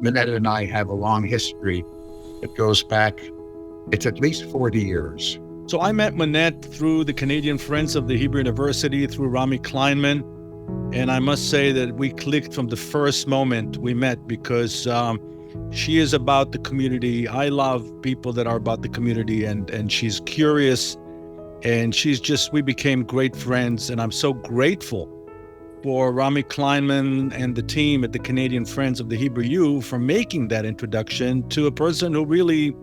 Monette and I have a long history that goes back, it's at least 40 years. So I met Monette through the Canadian Friends of the Hebrew University, through Rami Kleinman. And I must say that we clicked from the first moment we met because she is about the community. I love people that are about the community, and she's curious, and we became great friends. And I'm so grateful for Rami Kleinman and the team at the Canadian Friends of the Hebrew U for making that introduction to a person who really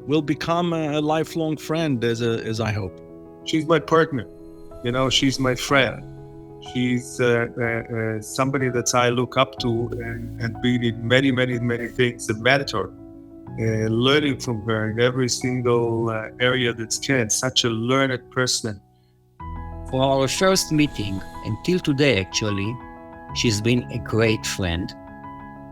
will become a lifelong friend, as I hope. She's my partner, she's my friend. She's somebody that I look up to and been in many, many, many things, a mentor, learning from her in every single area that's can. Such a learned person. For our first meeting, until today actually, she's been a great friend,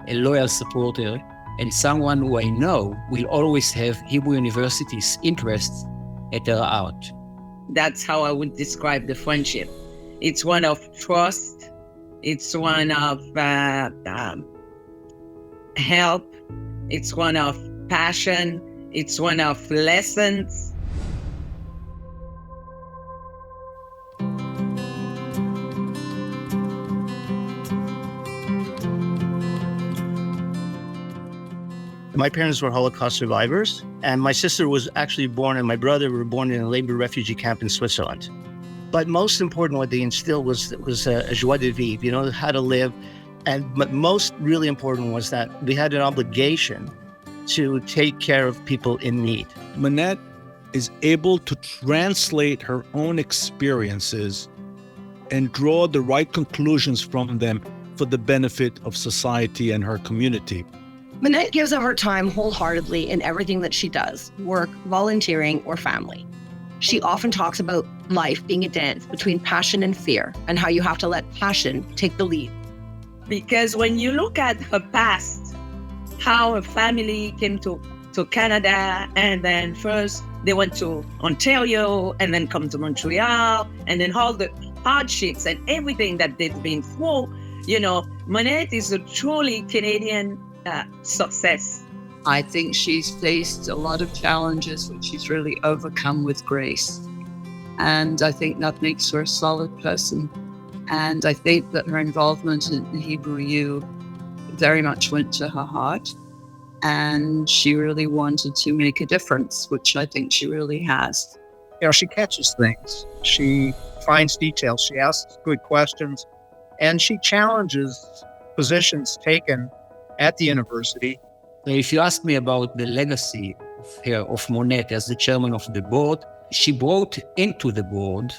a loyal supporter, and someone who I know will always have Hebrew University's interests at her heart. That's how I would describe the friendship. It's one of trust. It's one of help. It's one of passion. It's one of lessons. My parents were Holocaust survivors, and my sister was actually born, and my brother were born in a labor refugee camp in Switzerland. But most important, what they instilled was a joie de vivre, how to live. But most really important was that we had an obligation to take care of people in need. Monette is able to translate her own experiences and draw the right conclusions from them for the benefit of society and her community. Monette gives of her time wholeheartedly in everything that she does, work, volunteering, or family. She often talks about life being a dance between passion and fear, and how you have to let passion take the lead. Because when you look at her past, how her family came to Canada, and then first they went to Ontario, and then come to Montreal, and then all the hardships and everything that they've been through, Monette is a truly Canadian success. I think she's faced a lot of challenges, which she's really overcome with grace. And I think that makes her a solid person. And I think that her involvement in the Hebrew U very much went to her heart. And she really wanted to make a difference, which I think she really has. She catches things. She finds details. She asks good questions. And she challenges positions taken at the university. If you ask me about the legacy of Monette as the chairman of the board, she brought into the board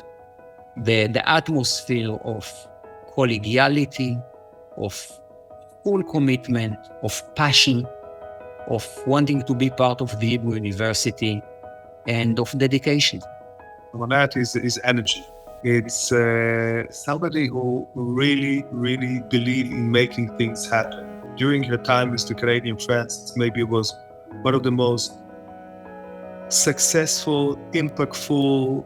the atmosphere of collegiality, of full commitment, of passion, of wanting to be part of the Hebrew University, and of dedication. Monette is energy. It's somebody who really, really believed in making things happen. During her time with the Canadian Friends, maybe it was one of the most successful, impactful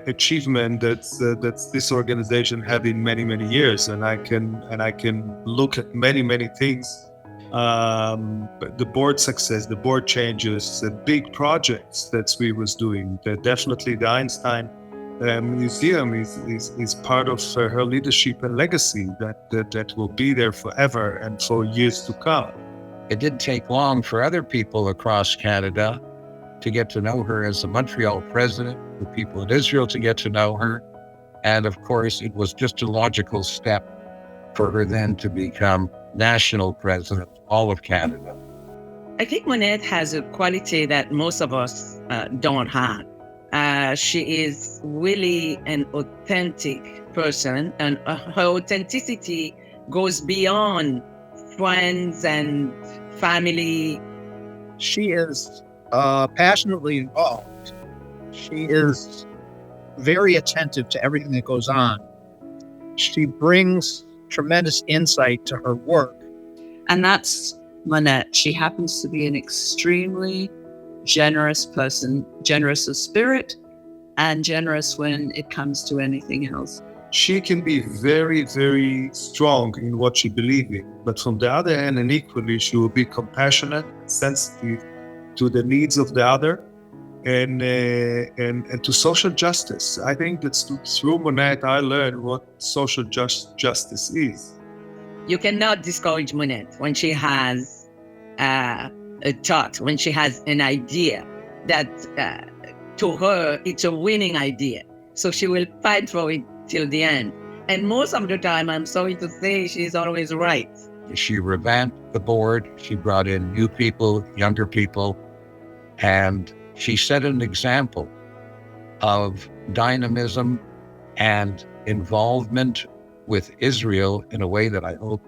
achievement that this organization had in many, many years. And I can look at many, many things. The board success, the board changes, the big projects that we was doing. Definitely the Einstein Museum is part of her leadership and legacy that will be there forever and for years to come. It didn't take long for other people across Canada to get to know her as the Montreal president, for people in Israel to get to know her. And of course, it was just a logical step for her then to become national president of all of Canada. I think Monette has a quality that most of us don't have. She is really an authentic person, and her authenticity goes beyond friends and family. She is passionately involved. She is very attentive to everything that goes on. She brings tremendous insight to her work. And that's Monette. She happens to be an extremely generous person, generous of spirit, and generous when it comes to anything else. she can be very, very strong in what she believes in. But from the other hand, and equally, she will be compassionate, sensitive to the needs of the other, and to social justice. I think that through Monette, I learned what social justice is. You cannot discourage Monette when she has a thought, when she has an idea that to her, it's a winning idea. So she will fight for it till the end. And most of the time, I'm sorry to say, she's always right. She revamped the board. She brought in new people, younger people, and she set an example of dynamism and involvement with Israel in a way that I hope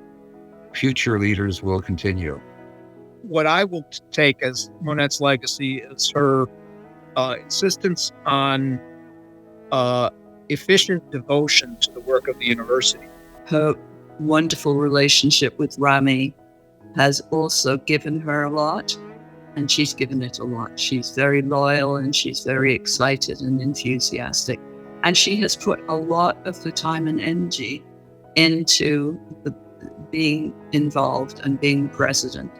future leaders will continue. What I will take as Monette's legacy is her insistence on efficient devotion to the work of the university. Her wonderful relationship with Rami has also given her a lot, and she's given it a lot. She's very loyal and she's very excited and enthusiastic. And she has put a lot of the time and energy into being involved and being president.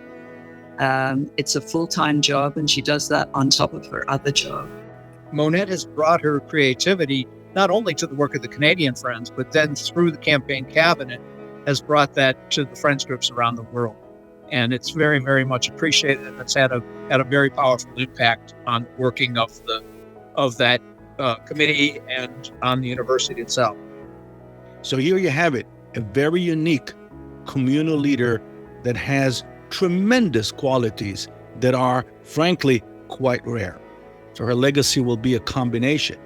It's a full-time job, and she does that on top of her other job. Monette has brought her creativity not only to the work of the Canadian Friends, but then through the campaign cabinet has brought that to the Friends groups around the world. And it's very, very much appreciated, and it's had a very powerful impact on working of that committee and on the university itself. So here you have it, a very unique communal leader that has tremendous qualities that are, frankly, quite rare. So her legacy will be a combination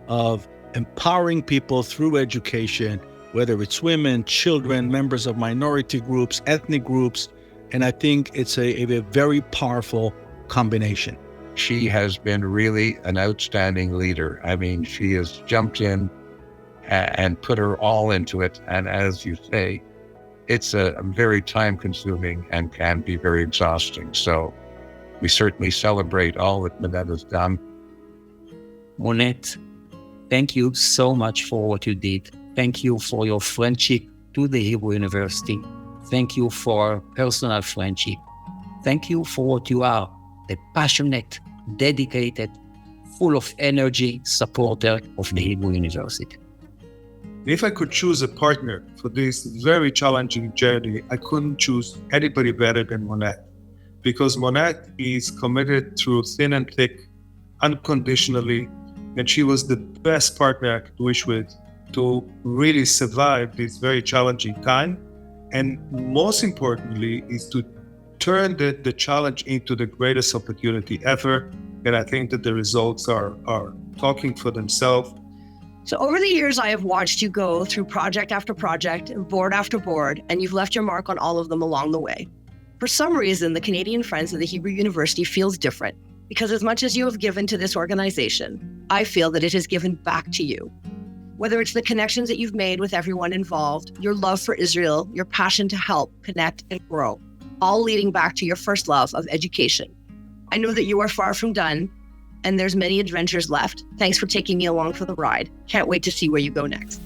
of empowering people through education, whether it's women, children, members of minority groups, ethnic groups, and I think it's a very powerful combination. She has been really an outstanding leader. I mean, she has jumped in and put her all into it. And as you say, it's a very time-consuming and can be very exhausting. So we certainly celebrate all that Monette has done. Monette, thank you so much for what you did. Thank you for your friendship to the Hebrew University. Thank you for personal friendship. Thank you for what you are, a passionate, dedicated, full of energy supporter of the Hebrew University. If I could choose a partner for this very challenging journey, I couldn't choose anybody better than Monette, because Monette is committed through thin and thick, unconditionally, and she was the best partner I could wish with to really survive this very challenging time. And most importantly, is to turn the challenge into the greatest opportunity ever. And I think that the results are talking for themselves. So over the years, I have watched you go through project after project and board after board, and you've left your mark on all of them along the way. For some reason, the Canadian Friends of the Hebrew University feels different, because as much as you have given to this organization, I feel that it has given back to you. Whether it's the connections that you've made with everyone involved, your love for Israel, your passion to help, connect, and grow, all leading back to your first love of education. I know that you are far from done, and there's many adventures left. Thanks for taking me along for the ride. Can't wait to see where you go next.